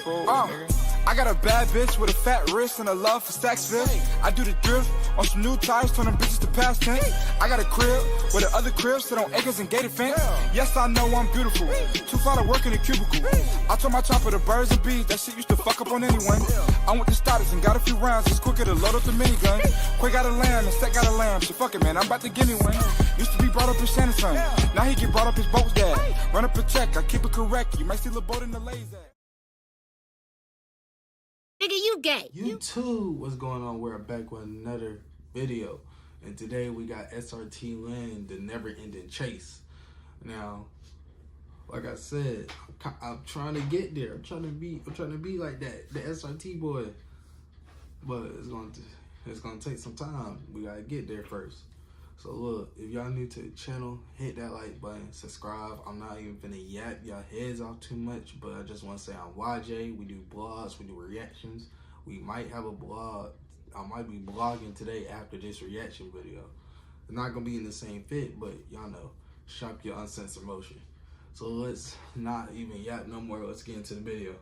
forward, nigga. I got a bad bitch with a fat wrist and a love for Stacksville. I do the drift on some new tires, turn them bitches to past tense. I got a crib where the other cribs sit on acres and gated fence. Yes, I know I'm beautiful. Too far to work in a cubicle. I told my chopper the birds and bees, that shit used to fuck up on anyone. I went to status and got a few rounds, it's quicker to load up the minigun. Quay got a lamb and Set got a lamb, so fuck it, man, I'm about to give me one. Used to be brought up in Shannon's son, now he get brought up his boat's dad. Run up a check, I keep it correct, you might see the boat in the lazy. Nigga, you gay. You too. What's going on? We're back with another video, and today we got SRT LEN, the never-ending chase. Now, like I said, I'm trying to get there. I'm trying to be like that, the SRT boy. But it's gonna take some time. We gotta get there first. So look, if y'all new to the channel, hit that like button, subscribe. I'm not even finna yap y'all heads off too much, but I just want to say I'm YJ. We do blogs, we do reactions. We might have a blog. I might be blogging today after this reaction video. It's not gonna be in the same fit, but y'all know, shop your uncensored motion. So let's not even yap no more. Let's get into the video.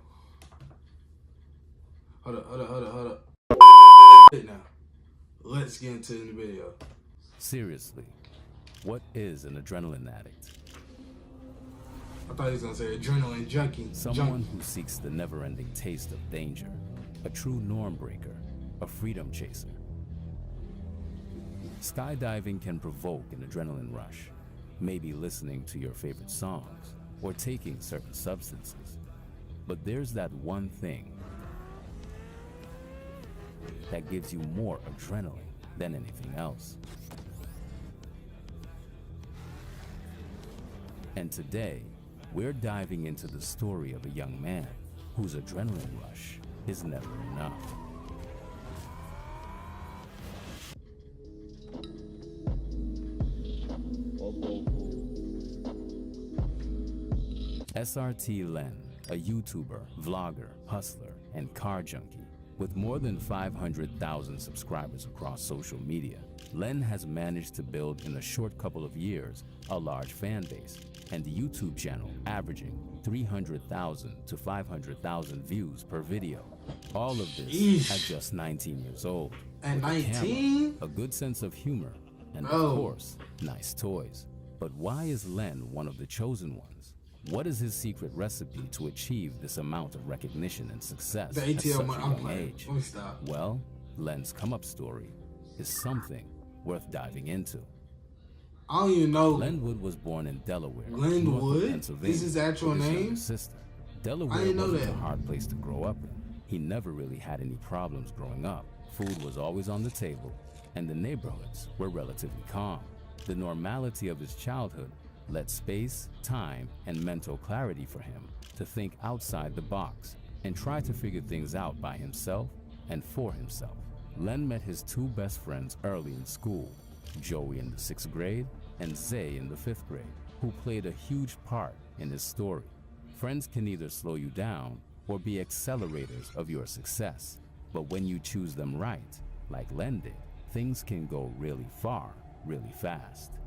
Hold up. Now, let's get into the video. Seriously, what is an adrenaline addict? I thought he was gonna say adrenaline junkie. Someone who seeks the never-ending taste of danger, a true norm breaker, a freedom chaser. Skydiving can provoke an adrenaline rush, maybe listening to your favorite songs or taking certain substances. But there's that one thing that gives you more adrenaline than anything else. And today, we're diving into the story of a young man whose adrenaline rush is never enough. SRT LEN, a YouTuber, vlogger, hustler, and car junkie. With more than 500,000 subscribers across social media, LEN has managed to build in a short couple of years a large fan base and a YouTube channel averaging 300,000 to 500,000 views per video. All of this at just 19 years old. At 19? Camera, a good sense of humor, and of course, nice toys. But why is LEN one of the chosen ones? What is his secret recipe to achieve this amount of recognition and success at such a young age? Well, LEN's come-up story is something worth diving into. I don't even know. Lenwood was born in Delaware, Lenwood? Pennsylvania. Is his actual name? Sister. Delaware wasn't a hard place to grow up in. He never really had any problems growing up. Food was always on the table, and the neighborhoods were relatively calm. The normality of his childhood let space, time, and mental clarity for him to think outside the box and try to figure things out by himself and for himself. LEN met his two best friends early in school, Joey in the 6th grade and Zay in the 5th grade, who played a huge part in his story. Friends can either slow you down or be accelerators of your success, but when you choose them right, like LEN did, things can go really far, really fast.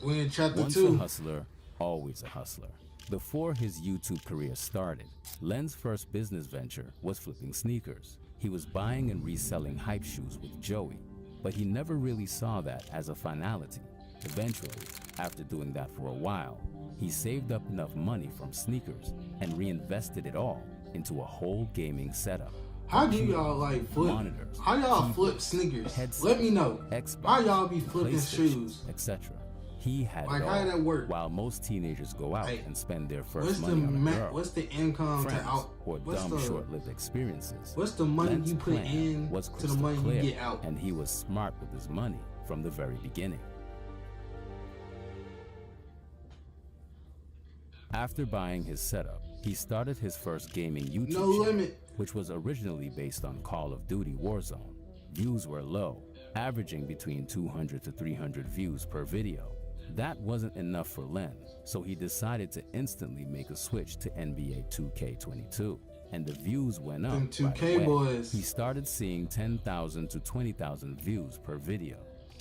We're in chapter Once 2. a hustler, always a hustler. Before his YouTube career started, LEN's first business venture was flipping sneakers. He was buying and reselling hype shoes with Joey, but he never really saw that as a finality. Eventually, after doing that for a while, he saved up enough money from sneakers and reinvested it all into a whole gaming setup. How do y'all like flip? Monitors, How y'all keyboards, flip sneakers? headsets, Let me know. Xbox, How y'all be flipping shoes? etc. He had Like, it all, how did that work? while most teenagers go out and spend their first What's the money on a girl, what's the income friends, to out? or dumb short-lived experiences. What's the money LEN's you put plan in was to the crystal money clear, you get out? and he was smart with his money from the very beginning. After buying his setup, he started his first gaming YouTube channel, which was originally based on Call of Duty Warzone. Views were low, averaging between 200 to 300 views per video. That wasn't enough for LEN, so he decided to instantly make a switch to NBA 2K22, and the views went up. Them 2K boys. He started seeing 10,000 to 20,000 views per video.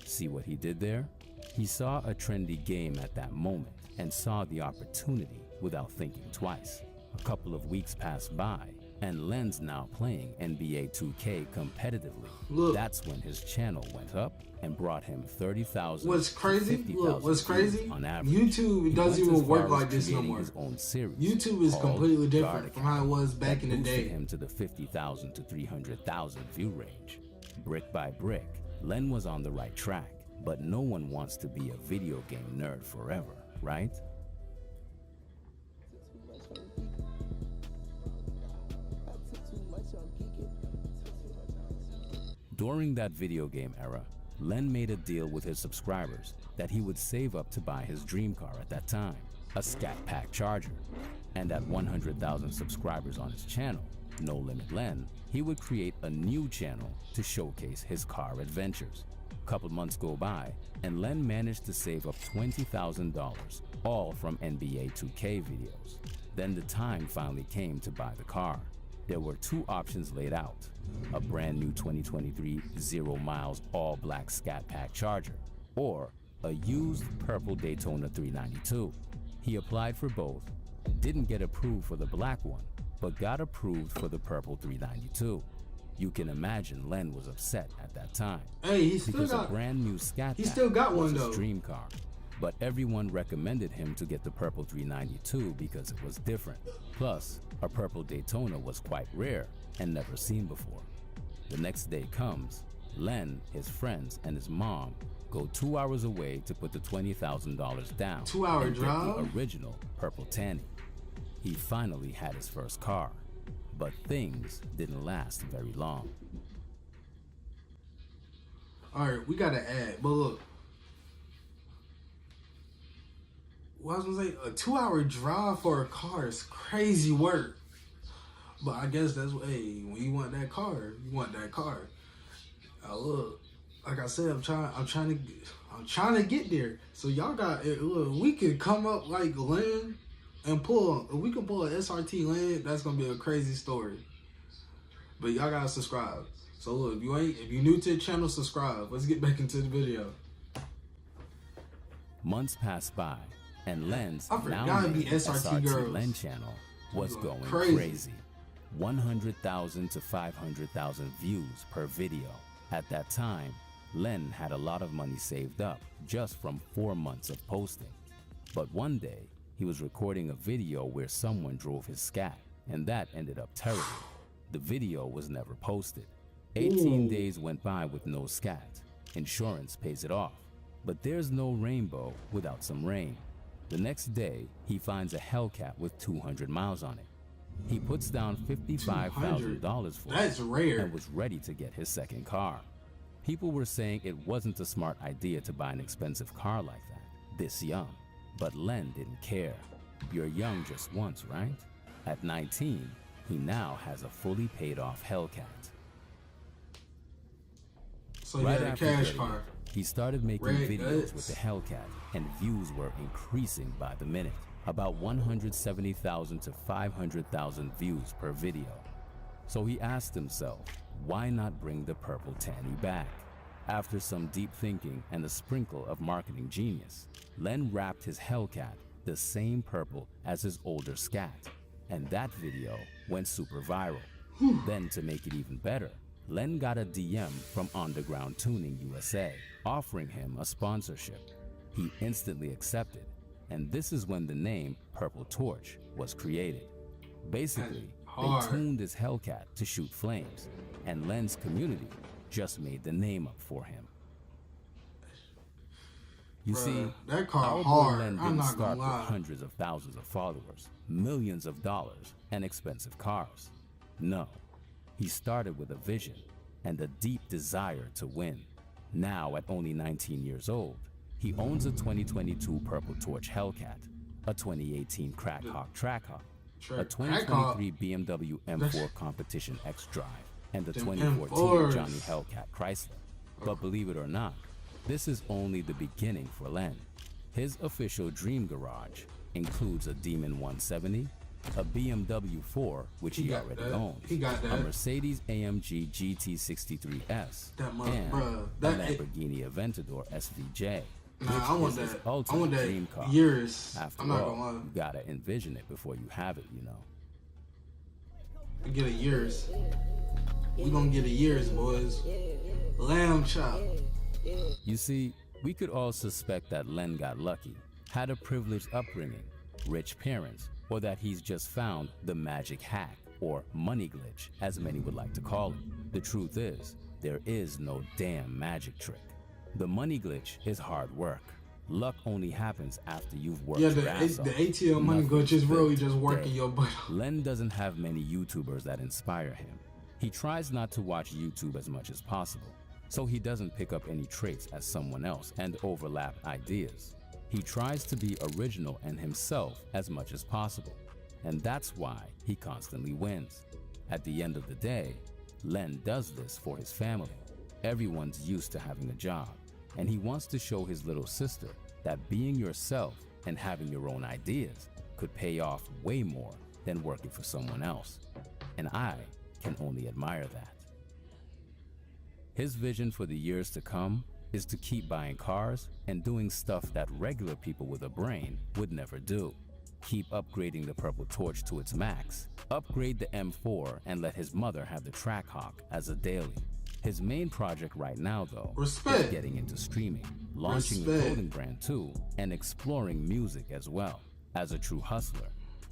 See what he did there? He saw a trendy game at that moment and saw the opportunity without thinking twice. A couple of weeks passed by, and Len's now playing NBA 2K competitively. Look, that's when his channel went up and brought him 30,000 what's crazy? Look, what's crazy? On average. YouTube doesn't even work like this no more. His own series YouTube is completely different from how it was back in the day. Him to the 50,000 to 300,000 view range. Brick by brick, Len was on the right track, but no one wants to be a video game nerd forever, right? During that video game era, Len made a deal with his subscribers that he would save up to buy his dream car at that time, a Scat Pack Charger. And at 100,000 subscribers on his channel, No Limit Len, he would create a new channel to showcase his car adventures. A couple months go by, and Len managed to save up $20,000, all from NBA 2K videos. Then the time finally came to buy the car. There were two options laid out: a brand new 2023 0 miles all-black Scat Pack Charger, or a used purple Daytona 392. He applied for both, didn't get approved for the black one, but got approved for the purple 392. You can imagine Len was upset at that time. Hey, he still because got a brand new Scat Pack he still got was one though. His dream car. But everyone recommended him to get the purple 392 because it was different. Plus, a purple Daytona was quite rare and never seen before. The next day comes, Len, his friends, and his mom go 2 hours away to put the $20,000 down. 2-hour and drive? Get the original purple Tanny. He finally had his first car, but things didn't last very long. All right, we gotta add, but look. What I was gonna say, a 2-hour drive for a car is crazy work. But I guess that's what, hey, when you want that car, you want that car. Look, like I said, I'm trying to get there. So y'all got, look, we can come up like LEN and if we can pull an SRT LEN, that's gonna be a crazy story. But y'all gotta subscribe. So look, if you new to the channel, subscribe. Let's get back into the video. Months passed by, and Len's I now forgot named the SRT girls. LEN channel was going Crazy. crazy. 100,000 to 500,000 views per video. At that time, Len had a lot of money saved up just from 4 months of posting. But one day, he was recording a video where someone drove his Scat, and that ended up terrible. The video was never posted. 18 days went by with no Scat. Insurance pays it off. But there's no rainbow without some rain. The next day, he finds a Hellcat with 200 miles on it. He puts down $55,000 for That's it rare. and was ready to get his second car. People were saying it wasn't a smart idea to buy an expensive car like that, this young. But Len didn't care. You're young just once, right? At 19, he now has a fully paid off Hellcat. So Right yeah, after cash getting car. it, he started making Red videos nuts. with the Hellcat, and views were increasing by the minute. About 170,000 to 500,000 views per video. So he asked himself, why not bring the purple Tanny back? After some deep thinking and a sprinkle of marketing genius, Len wrapped his Hellcat the same purple as his older Scat, and that video went super viral. Then, to make it even better, Len got a DM from Underground Tuning USA offering him a sponsorship. He instantly accepted, and this is when the name Purple Torch was created. Basically, they tuned his Hellcat to shoot flames, and Len's community just made the name up for him. You see, that car our boy hard. Len I'm didn't not start gonna lie. with hundreds of thousands of followers, millions of dollars, and expensive cars. No, he started with a vision and a deep desire to win. Now, at only 19 years old, he owns a 2022 Purple Torch Hellcat, a 2018 Crackhawk Trackhawk, a 2023 BMW M4 Competition X Drive, and the 2014 M4s. Johnny Hellcat Chrysler. But believe it or not, this is only the beginning for Len. His official dream garage includes a Demon 170, a BMW 4, which he already owns, a Mercedes AMG GT63S, and a Lamborghini Aventador SVJ. Nah, I want that. I want that dream car. Years. After I'm not all, gonna lie. you gotta envision it before you have it, you know. We get a years. We gonna get a years, boys. Lamb chop. You see, we could all suspect that Len got lucky, had a privileged upbringing, rich parents, or that he's just found the magic hack, or money glitch, as many would like to call it. The truth is, there is no damn magic trick. The money glitch is hard work. Luck only happens after you've worked your ass off. The ATL money glitch is really just working your butt off. Len doesn't have many YouTubers that inspire him. He tries not to watch YouTube as much as possible, so he doesn't pick up any traits as someone else and overlap ideas. He tries to be original and himself as much as possible, and that's why he constantly wins. At the end of the day, Len does this for his family. Everyone's used to having a job, and he wants to show his little sister that being yourself and having your own ideas could pay off way more than working for someone else. And I can only admire that. His vision for the years to come is to keep buying cars and doing stuff that regular people with a brain would never do. Keep upgrading the Purple Torch to its max, upgrade the M4 and let his mother have the Trackhawk as a daily. His main project right now, though, is getting into streaming, launching the clothing brand too, and exploring music as well. As a true hustler,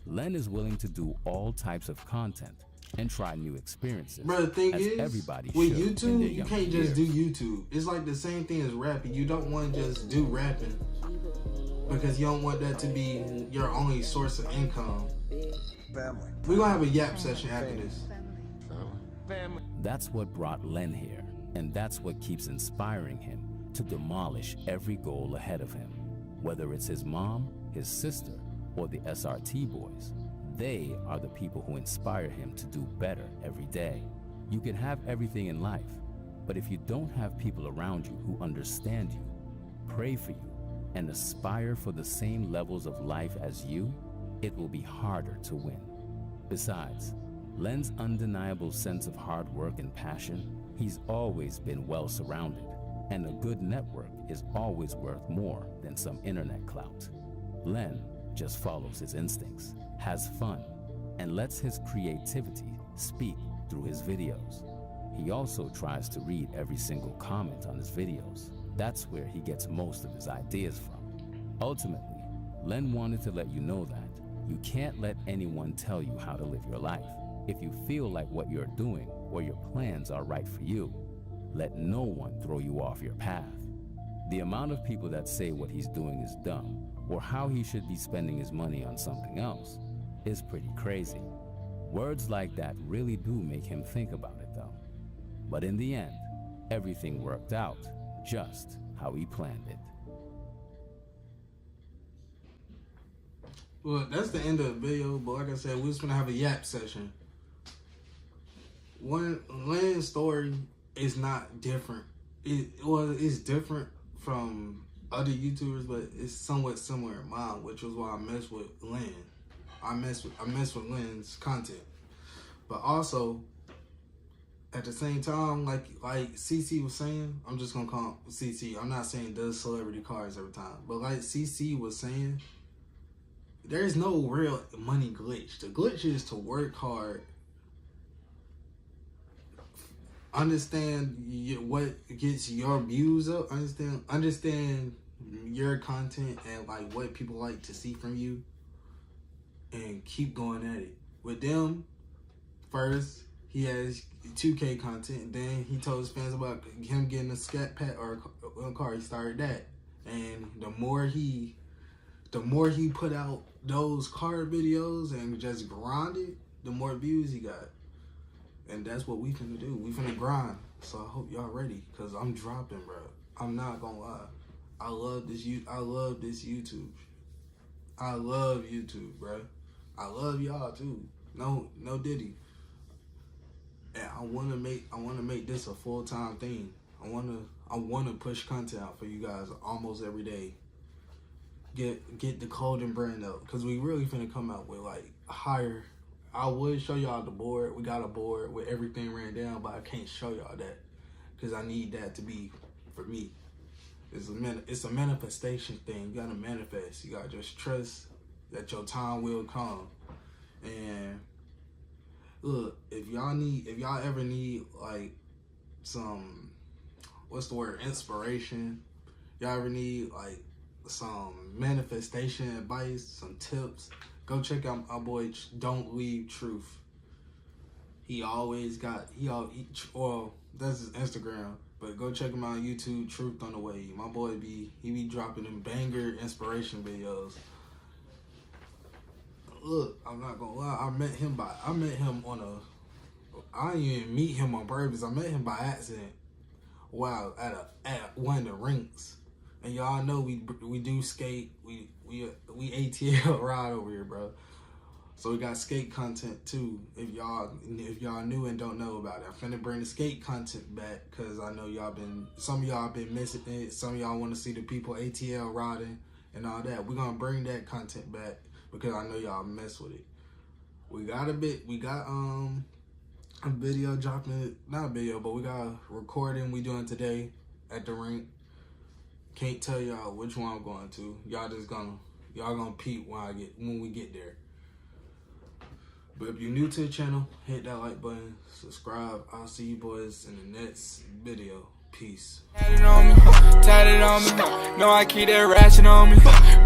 Len is willing to do all types of content and try new experiences. Bro, the thing is, everybody with YouTube, you can't just do YouTube. It's like the same thing as rapping. You don't want to just do rapping because you don't want that to be your only source of income. Family. We're going to have a yap session after this. Family. That's what brought Len here, and that's what keeps inspiring him to demolish every goal ahead of him. Whether it's his mom, his sister, or the SRT boys, they are the people who inspire him to do better every day. You can have everything in life, but if you don't have people around you who understand you, pray for you, and aspire for the same levels of life as you, it will be harder to win. Besides, Len's undeniable sense of hard work and passion, he's always been well surrounded, and a good network is always worth more than some internet clout. Len just follows his instincts, has fun, and lets his creativity speak through his videos. He also tries to read every single comment on his videos. That's where he gets most of his ideas from. Ultimately, Len wanted to let you know that you can't let anyone tell you how to live your life. If you feel like what you're doing or your plans are right for you, let no one throw you off your path. The amount of people that say what he's doing is dumb or how he should be spending his money on something else is pretty crazy. Words like that really do make him think about it though. But in the end, everything worked out just how he planned it. Well, that's the end of the video, but like I said, we're just gonna have a yap session. Len's story is not different. It's different from other YouTubers, but it's somewhat similar in mine, which was why I mess with Len. I mess with Len's content, but also at the same time, like CC was saying, I'm just gonna call him CC. I'm not saying does celebrity cars every time, but like CC was saying, there's no real money glitch. The glitch is to work hard, understand what gets your views up, understand your content and like what people like to see from you, and keep going at it. With them, first he has 2K content, and then he told his fans about him getting a scat pack or a car. He started that, and the more he put out those car videos and just grinded, the more views he got. And that's what we finna do. We finna grind. So I hope y'all ready, cause I'm dropping, bro. I'm not gonna lie. I love this YouTube. I love YouTube, bro. I love y'all too. No diddy. And I wanna make this a full-time thing. I wanna push content out for you guys almost every day. get the clothing brand up, because we really finna come out with like higher. I would show y'all the board. We got a board with everything ran down, but I can't show y'all that because I need that to be for me. It's a manifestation thing. You gotta manifest. You gotta just trust that your time will come. And look, if y'all ever need like some, what's the word, inspiration, y'all ever need like some manifestation advice, some tips, go check out my boy Don't Leave Truth. He always got, well, that's his Instagram, but go check him out on YouTube, Truth on the Way. My boy he be dropping them banger inspiration videos. Look, I'm not gonna lie, I met him on I didn't even meet him on purpose. I met him by accident. Wow, at one of the rinks. And y'all know we do skate. We ATL ride over here, bro. So we got skate content too. If y'all new and don't know about it, I'm finna bring the skate content back because I know some of y'all been missing it. Some of y'all want to see the people ATL riding and all that. We're gonna bring that content back because I know y'all mess with it. We got a video dropping, not a video, but we got a recording we doing today at the rink. Can't tell y'all which one I'm going to. Y'all gonna peep when we get there. But if you're new to the channel, hit that like button, subscribe. I'll see you boys in the next video. Peace. Tatted on me, no, I keep that ratchet on me. Ratchet.